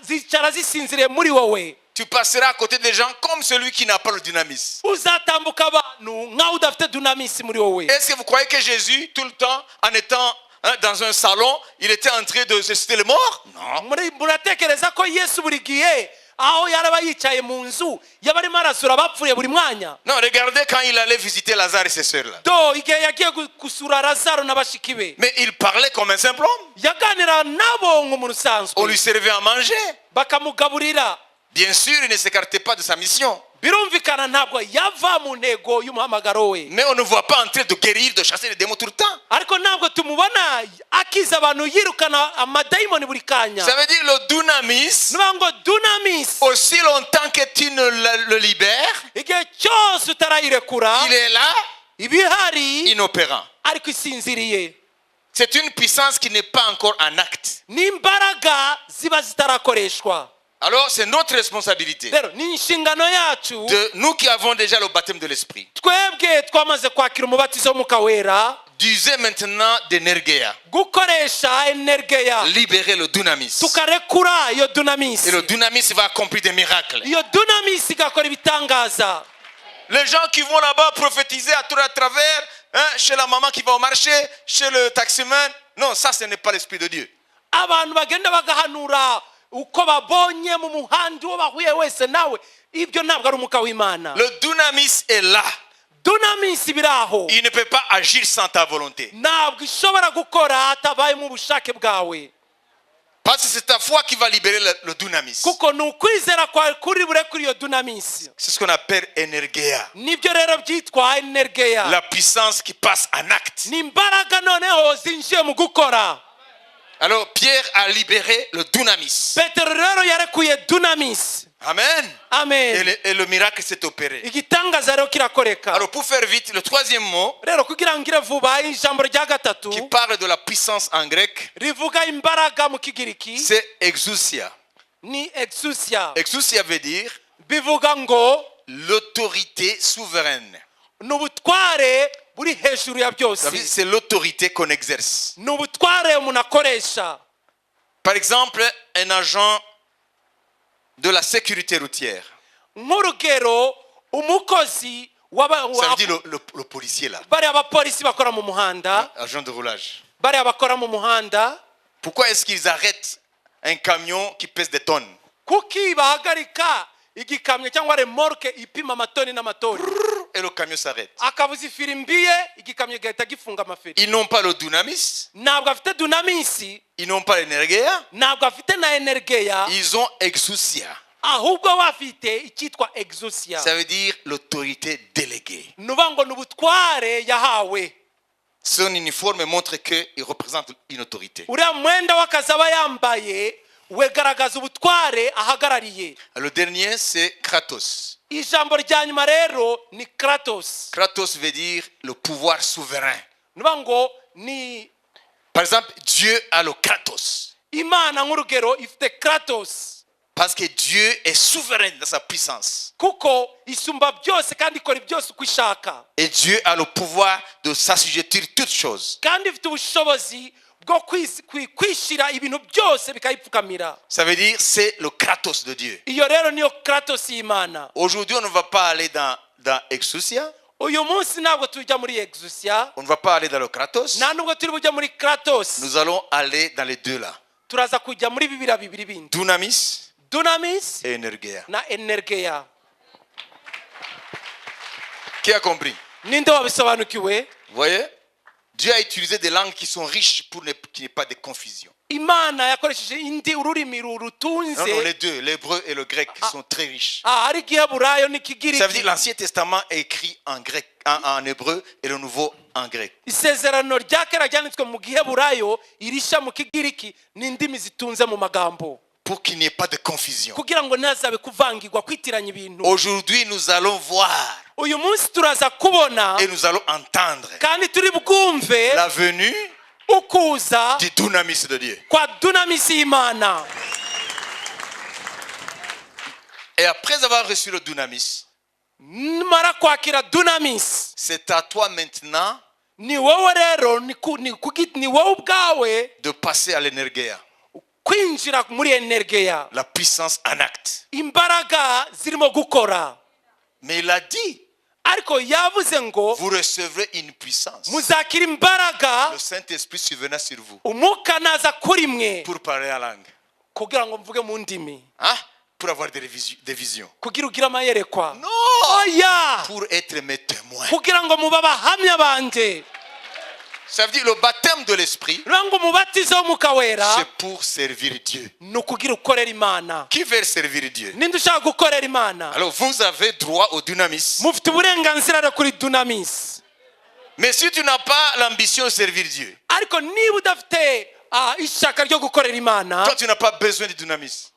zicara zisinziriye muri wowe. Tu passeras à côté des gens comme celui qui n'a pas le dynamis. uzatambuka abantu nkaho udafite dunamisi muri wowe. Est-ce que vous croyez que Jésus, tout le temps, en étant dans un salon, il était en train de ressusciter les morts? Non. muratekereza ko Yesu buri gihe aho yaraba yicaye mu nzu yaba arimo arasura abapfuye buri mwanya? Non, regardez quand il allait visiter Lazare et ses sœurs-là. do igihe yagiye gusura Lazaro na bashiki be Mais il parlait comme un simple homme. yaganira nabo nk'umuntu On usanzwe lui servait à manger. bakamugaburira. Bien sûr, il ne s'écartait pas de sa mission. birumvikana ntabwo yava mu ntego y'umuhamagaro we. Mais on ne voit pas en train de guérir, de chasser les démons tout le temps. ariko ntabwo tumubona akiza abantu yirukana amadayimoni buri kanya. Ça veut dire le dunamis, niba ngo dunamis aussi longtemps que tu ne le libères, igihe cyose utarayirekura il est là, ibihari inopérant. ariko isinziriye. C'est une puissance qui n'est pas encore en acte. n'imbaraga ziba zitarakoreshwa. Alors c'est notre responsabilité, rero ni inshingano yacu de nous qui avons déjà le baptême de l'esprit, twebwe twamaze kwakira umubatizo w'Umwuka Wera d'user maintenant d'energeia, gukoresha energeya libérer le dunamis. tukarekura iyo Et dunamisi. le dunamis va accomplir des miracles. iyo dunamisi igakora ibitangaza. Les gens qui vont là-bas prophétiser à travers, chez la maman qui va au marché, chez le taximan, non, ça ce n'est pas l'esprit de Dieu. abantu bagenda bagahanura uko babonye mu muhanda uwo bahuye wese nawe ibyo ntabwo ari umwuka w'Imana. Le dunamis est là. dunamis biraho. Il ne peut pas agir sans ta volonté. Ntabwo ishobora gukora hatabayemo ubushake bwawe. Parce que c'est ta foi qui va libérer le dunamis. Kuko nukwizera kwawe kuri bure kuri yo dunamis. C'est ce qu'on appelle energeia. Nibyo rero byitwa energeia. La puissance qui passe en acte. Ni imbaraga noneho zinjiye mu gukora. Alors Pierre a libéré le dunamis. Petero rero yarekuye dunamis. Amen. Amen. Et le miracle s'est opéré. Igitangaza rero kirakoreka. Alors pour faire vite, le troisième mot Rero kugira ngire vuba ijambo rya gatatu qui parle de la puissance en grec, rivuga imbaraga mu kigiriki c'est exousia. ni exousia. Exousia veut dire Bivuga ngo l'autorité souveraine. n'ubutware buri hejuru ya byose. C'est l'autorité qu'on exerce. N'ubutware umuntu akoresha. Par exemple, un agent de la sécurité routière. Nk'urugero umukozi Ça veut dire le policier là. bari abapolisi bakora mu muhanda. Agent de roulage. Bari abakora mu muhanda. Pourquoi est-ce qu'ils arrêtent un camion qui pèse des tonnes? Kuki bahagarika igikamyo cyangwa remorke ipima amatoni n'amatoni. Et le camion s'arrête. Akabuza ifirimbiye igikamyo gahita gifunga amafiri. Ils n'ont pas le dunamis. Ntabwo afite dunamisi. Ils n'ont pas l'energeia. Ntabwo afite na energeia. Ils ont exousia. Ahubwo bafite icyitwa exousia. Ça veut dire l'autorité déléguée. Nuvuga ngo n'ubutware yahawe. Son uniforme montre qu'il représente une autorité. Uriya mwenda w'akazi aba yambaye wegaragaza ubutware ahagarariye. Le dernier c'est kratos. Ijambo rya nyuma rero ni kratos. Kratos veut dire le pouvoir souverain. Nuvuga ngo ni Par exemple, Dieu a le kratos. Imana nk'urugero ifite kratos. Parce que Dieu est souverain dans sa puissance. Kuko isumba byose kandi ikora byose uko ishaka. Et Dieu a le pouvoir de s'assujettir toutes choses. Kandi ifite ubushobozi bwo kwishira ibintu byose bikayipfukamira. Ça veut dire c'est le kratos de Dieu. Iyo rero niyo kratos y'Imana. Aujourd'hui, on ne va pas aller dans exousia. Uyu munsi ntabwo tujya muri exousia. On ne va pas aller dans le kratos. Nta nubwo turi bujya muri kratos. Nous allons aller dans les deux là. Turaza kujya muri bibiri bindi. Dunamis et energeia. na energeia. Qui a compris? Ninde wabisobanukiwe? Vous voyez? Dieu a utilisé des langues qui sont riches pour qu'il n'y ait pas de confusion. Imana yakoresheje indi ururimi rutunze. Non, les deux, l'hébreu et le grec sont très riches. Ari giheburayo n'ikigiriki. Ça veut dire l'Ancien Testament est écrit en grec, en hébreu et le Nouveau en grec. Isezerano rya kera ryanditswe mu giheburayo irisha mu kigiriki n'indimi zitunze mu magambo. Pour qu'il n'y ait pas de confusion. Kugira ngo ntazabe kuvangirwa kwitiranya ibintu. Aujourd'hui, nous allons voir. Uyu munsi turaza kubona. Et nous allons entendre. Kandi turi bwumve. La venue. Ukuza. Du dunamis de Dieu. Kwa dunamis y'Imana. Et après avoir reçu le dunamis. Mara kwakira dunamis. C'est à toi maintenant. Ni wowe rero ni wowe ubwawe. De passer à l'energeia. Kwinjira muri energeia. La puissance en acte. Imbaraga zirimo gukora. Mais il a dit. Ariko yavuze ngo. Vous recevrez une puissance. Muzakira imbaraga. Le Saint-Esprit survenant sur vous. Umwuka naza kuri mwe. Pour parler en langue. Kugira ngo mvuge mu ndimi. Hein? Pour avoir des visions. Kugira ugira amayerekwa. Non. Oya. Pour être mes témoins. Kugira ngo muba abahamya banje. Ça veut dire le baptême de l'esprit. C'est pour servir Dieu. Qui veut servir Dieu? Alors vous avez droit au dunamis. Mais si tu n'as pas l'ambition de servir Dieu, toi tu n'as pas besoin du dunamis.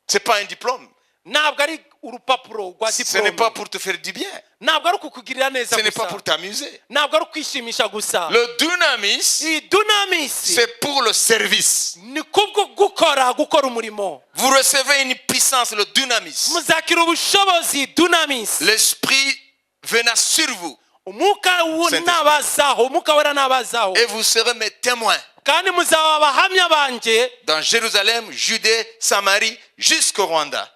C'est pas un diplôme. Ce n'est pas pour te faire du bien. Ce n'est pas pour t'amuser. Le dunamis, c'est pour le service. Vous recevez une puissance, le dunamis. L'esprit venant sur vous. Et vous serez mes témoins. Dans Jérusalem, Judée, Samarie, jusqu'au Rwanda.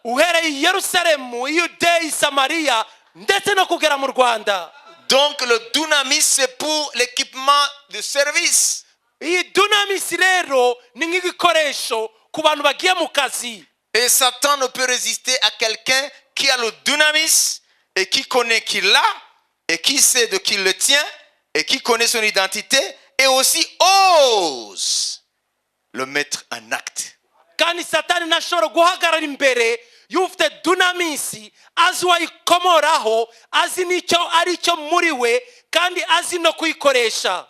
Donc le dunamis, c'est pour l'équipement de service. Et Satan ne peut résister à quelqu'un qui a le dunamis et qui connaît qui l'a et qui sait de qui il le tient et qui connaît son identité et aussi ose le mettre en acte. kandi satani ntashobora guhagarara imbere y'ufite dunamisi azi uwayikomoraho azi n'icyo ari cyo muri we kandi azi no kuyikoresha.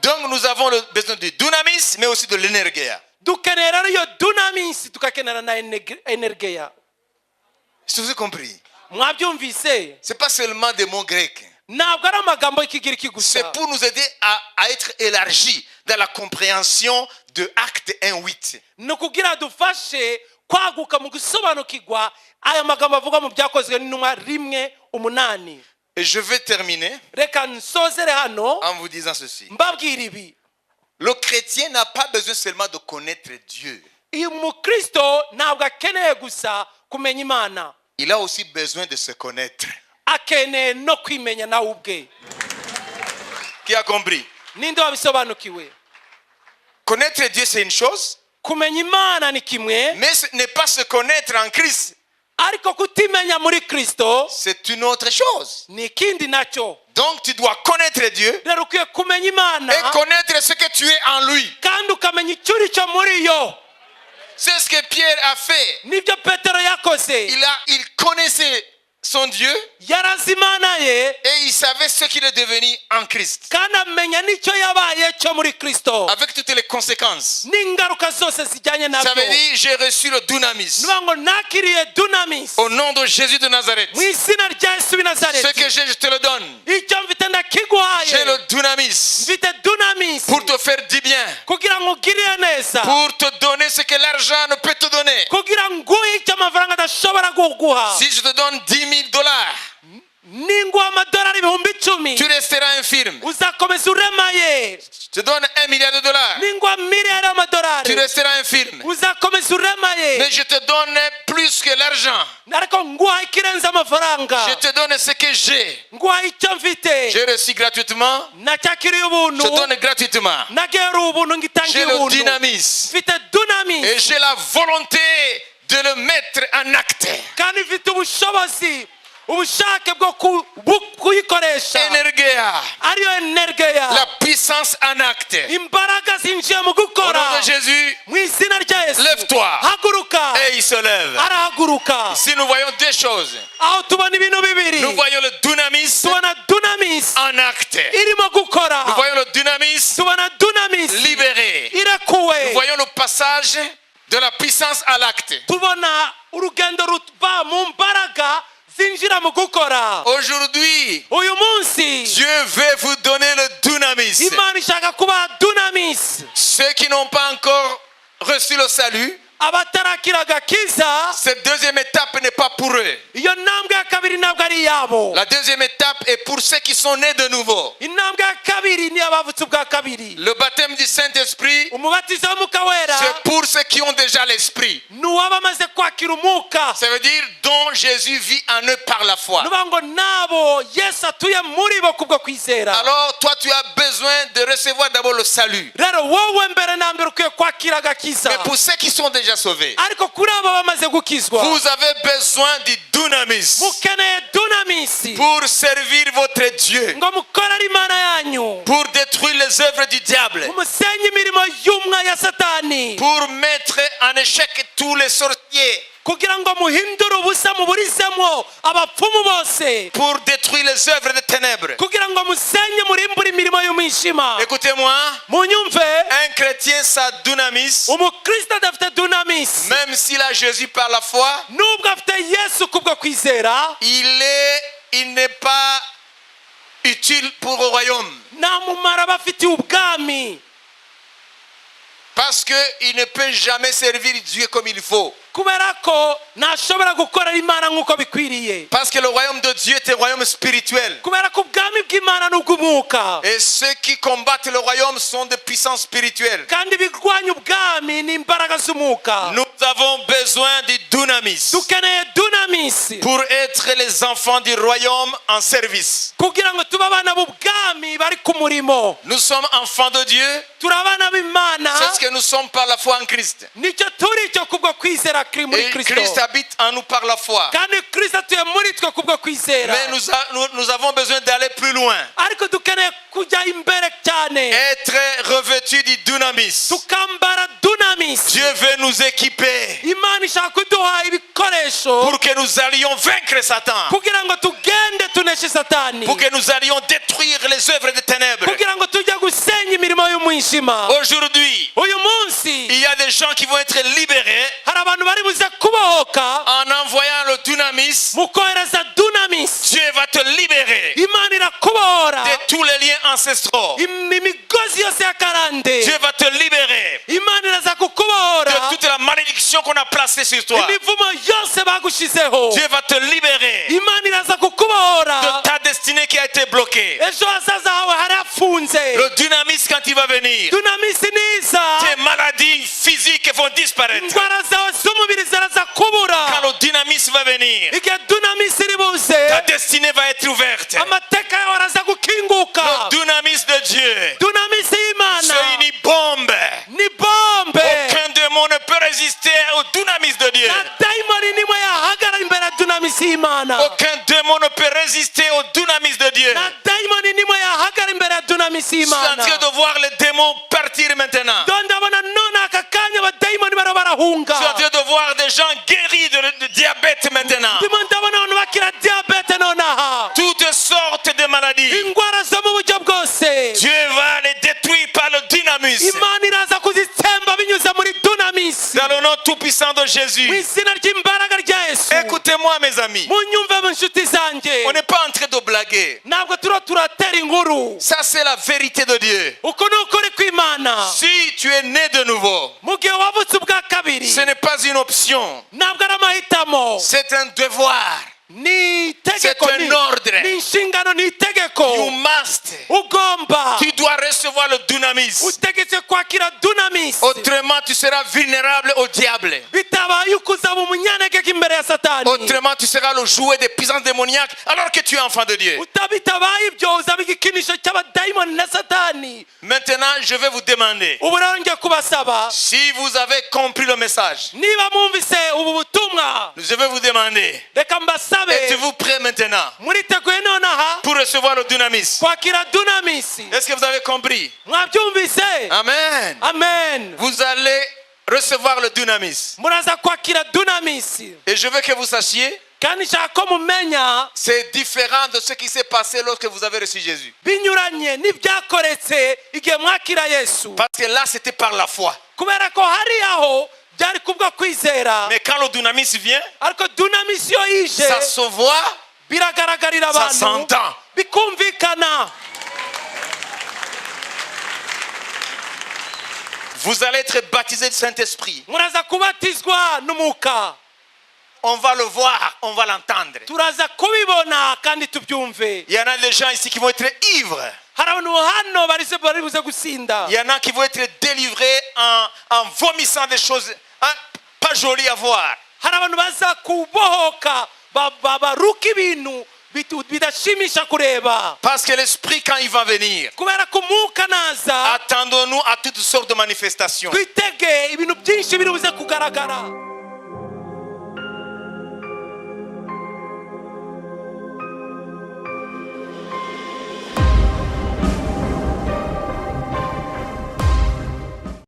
Donc nous avons besoin de dunamis mais aussi de l'energia. dukenera rero iyo dunamisi tugakenera na energeya. Est-ce que vous avez compris? mwabyumvise? C'est pas seulement des mots grecs. ntabwo ari amagambo y'ikigiriki gusa. C'est pour nous aider à être élargis dans la compréhension de Acte 1:8. ni ukugira dufashe kwaguka mu gusobanukirwa aya magambo avuga mu byakozwe n'intumwa 1:8. Et je vais terminer reka nsozere hano en vous disant ceci. mbabwira ibi. Le chrétien n'a pas besoin seulement de connaître Dieu. uyu mukristo ntabwo akeneye gusa kumenya Imana. Il a aussi besoin de se connaître. akeneye no kwimenya nawe ubwe. Qui a compris? ninde wabisobanukiwe? Connaître Dieu c'est une chose, kumenya Imana ni kimwe, mais ce n'est pas se connaître en Christ. ariko kutimenya muri Kristo C'est une autre chose. ni ikindi nacyo. Donc tu dois connaître Dieu rero ukwiye kumenya Imana et connaître ce que tu es en lui. kandi ukamenya icyo uri cyo muri yo. C'est ce que Pierre a fait. nibyo Petero yakoze. Il connaissait son Dieu yarazi Imana ye et il savait ce qu'il est devenu en Christ. kandi amenya n'icyo yabaye cyo muri Kristo Avec toutes les conséquences. n'ingaruka zose zijyanye Ça nabyo. veut dire j'ai reçu le dunamis. niba ngo nakiriye dunamis Au nom de Jésus de Nazareth. mu izina rya Yesu w'i Ce Nazareti. que j'ai, je te le donne. icyo mfite ndakiguhaye. J'ai le dunamis mfite dunamis pour te faire du bien. kugira ngo ugirire neza, Pour te donner ce que l'argent ne peut te donner. kugira ngo nguhe icyo amafaranga adashobora kuguha. Si je te donne $10,000, ninguha amadolari 10,000 tu resteras infirme. uzakomeza uremaye. Je te donne $1 milliard. ninguha miliyari Tu y'amadolari resteras infirme. uzakomeza uremaye. Mais je te donne plus que l'argent. ariko nguha ikirenze amafaranga. Je te donne ce que j'ai. nguha icyo mfite J'ai reçu gratuitement. nacyakiriye ubuntu. Je donne gratuitement. nagera ubuntu J'ai ngitangiye le ubuntu. dynamis. mfite dunamis Et j'ai la volonté de le mettre en acte. kandi mfite ubushobozi ubushake bwo kuyikoresha. Energia. ariyo energeya, La puissance en acte. imbaraga zinjiye mu Au nom gukora. de Jésus, mu izina rya Yesu lève-toi. haguruka. Et il se lève. arahaguruka. Si nous voyons deux choses, aho tubona ibintu bibiri. nous voyons le dunamis tubona dunamis en acte. irimo gukora. Nous voyons le dunamis tubona dunamis libéré. irekuwe. Nous voyons le passage de la puissance à l'acte. tubona urugendo ruva mu mbaraga zinjira mu gukora. Aujourd'hui, uyu munsi Dieu veut vous donner le dunamis. Imana ishaka kubaha dunamis. Ceux qui n'ont pas encore reçu le salut, abatarakira agakiza, cette deuxième étape n'est pas pour eux. iyo ntambwe ya kabiri ntabwo ari iyabo. La deuxième étape est pour ceux qui sont nés de nouveau. intambwe ya kabiri ni abavutse ubwa kabiri. Le baptême du Saint-Esprit, umubatizo w'umwuka wera c'est pour ceux qui ont déjà l'Esprit. ni uwabamaze kwakira umwuka. Ça veut dire dont Jésus vit en eux par la foi. nuvuga ngo nabo Yesu atuye muri bo kubwo kwizera. Alors toi tu as besoin de recevoir d'abord le salut. rero wowe mbere na mbere ukwiye kwakira agakiza. Mais pour ceux qui sont déjà sauvés, ariko kuri abo bamaze gukizwa vous avez besoin du dunamis mukeneye dunamisi pour servir votre Dieu, ngo mukorere Imana yanyu, pour détruire les œuvres du diable, musenye imirimo y'umwa ya Satani, pour mettre en échec tous les sorciers, kugira ngo muhindure ubusa muburizemo abapfumu bose, pour détruire les œuvres des ténèbres. kugira ngo musenye murimbure imirimo y'umwijima. Écoutez-moi, munyumve, un chrétien sa dunamis, umukristo adafite dunamis, même s'il a Jésus par la foi, nubwo afite Yesu kubwo kwizera, il n'est pas utile pour le royaume. nta mumaro aba afitiye ubwami, Parce qu'il ne peut jamais servir Dieu comme il faut. kubera ko ntashobora gukorera Imana nk'uko bikwiriye. Parce que le royaume de Dieu est un royaume spirituel. kubera ko ubwami bw'Imana n'ubw'umwuka, Et ceux qui combattent le royaume sont de puissance spirituelle. kandi birwanya ubwami ni imbaraga z'umwuka. Nous avons besoin du dunamis dukeneye dunamis pour être les enfants du royaume en service. kugira ngo tube abana b'ubwami Nous sommes enfants de Dieu. C'est ce que nous sommes par la foi en Christ. Et Christ habite en nous par la foi. Mais nous avons besoin d'aller plus loin. Être revêtu du dunamis. Dieu veut nous équiper pour que nous allions vaincre Satan, pour que nous allions détruire les œuvres des ténèbres. Aujourd'hui, il y a des gens qui vont être libérés en envoyant le dunamis. Dieu va te libérer de tous les liens ancestraux. Dieu va te libérer de toute la malédiction qu'on a placée sur toi. Dieu va te libérer de ta destinée qui a été bloquée. Le dunamis, quand il va venir, tes maladies physiques vont disparaître. Quand le dunamis va venir, ta destinée va être ouverte. Le dunamis de Dieu, c'est une bombe. Aucun démon ne peut résister au dunamis de Dieu. Aucun démon ne peut résister au dunamis de Dieu. Je suis en train de voir les démons partir maintenant. Je suis en train de voir des gens guéris de diabète maintenant. Toutes sortes de maladies. Dieu va les détruire par le dynamis. Dans le nom tout puissant de Jésus. Écoutez-moi mes amis. On n'est pas en train de blaguer. Ça c'est la vérité de Dieu. Si tu es né de nouveau, ce n'est pas une option. C'est un devoir. C'est un ordre. You must. Tu dois recevoir le dunamis. Autrement tu seras vulnérable au diable. Autrement tu seras le jouet des puissances démoniaques alors que tu es enfant de Dieu. Maintenant je vais vous demander si vous avez compris le message. Je vais vous demander, êtes-vous prêts maintenant pour recevoir le dunamis? Est-ce que vous avez compris? Amen. Amen. Vous allez recevoir le dunamis. Et je veux que vous sachiez, c'est différent de ce qui s'est passé lorsque vous avez reçu Jésus. Parce que là c'était par la foi. Mais quand le dunamis vient, ça se voit, ça s'entend. Vous allez être baptisé du Saint-Esprit. On va le voir, on va l'entendre. Il y en a des gens ici qui vont être ivres. Il y en a qui vont être délivrés en vomissant des choses pas jolies à voir. Parce que l'esprit quand il va venir, attendons-nous à toutes sortes de manifestations.